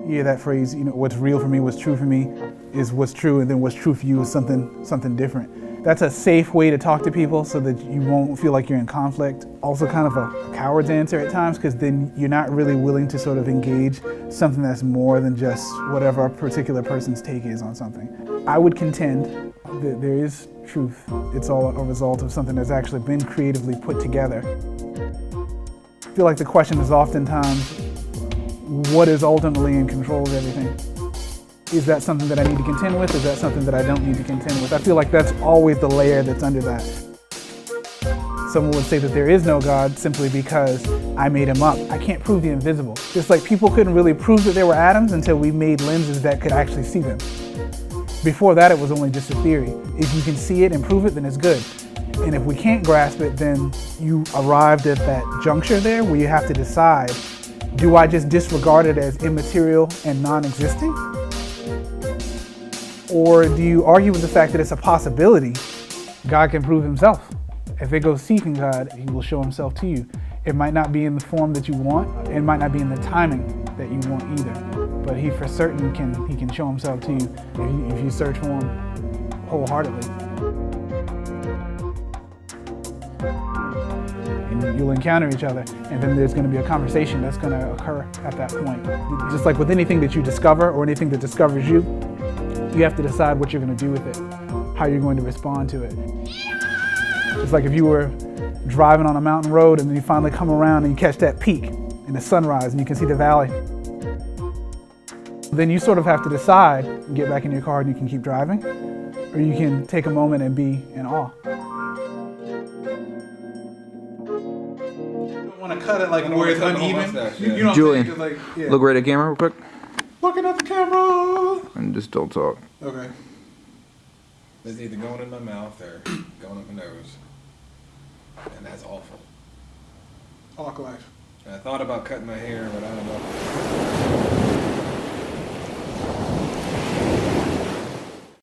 hear that phrase, what's real for me, what's true for me is what's true, and then what's true for you is something different. That's a safe way to talk to people so that you won't feel like you're in conflict. Also kind of a coward's answer at times, because then you're not really willing to sort of engage something that's more than just whatever a particular person's take is on something. I would contend that there is truth. It's all a result of something that's actually been creatively put together. I feel like the question is oftentimes, what is ultimately in control of everything? Is that something that I need to contend with? Is that something that I don't need to contend with? I feel like that's always the layer that's under that. Someone would say that there is no God simply because I made him up. I can't prove the invisible. Just like people couldn't really prove that there were atoms until we made lenses that could actually see them. Before that, it was only just a theory. If you can see it and prove it, then it's good. And if we can't grasp it, then you arrived at that juncture there where you have to decide, do I just disregard it as immaterial and non-existing? Or do you argue with the fact that it's a possibility? God can prove himself. If it goes seeking God, he will show himself to you. It might not be in the form that you want. It might not be in the timing that you want either. But he for certain can show himself to you if you search for him wholeheartedly. And you'll encounter each other, and then there's going to be a conversation that's going to occur at that point. Just like with anything that you discover or anything that discovers you, you have to decide what you're going to do with it, how you're going to respond to it. Just like if you were driving on a mountain road and then you finally come around and you catch that peak and the sunrise and you can see the valley. Then you sort of have to decide and get back in your car and you can keep driving, or you can take a moment and be in awe. You don't want to cut it like where it's uneven. You know Julian, look right at the camera real quick. Looking at the camera. And just don't talk. Okay. It's either going in my mouth or going up my nose. And that's awful. Awk life. And I thought about cutting my hair, but I don't know if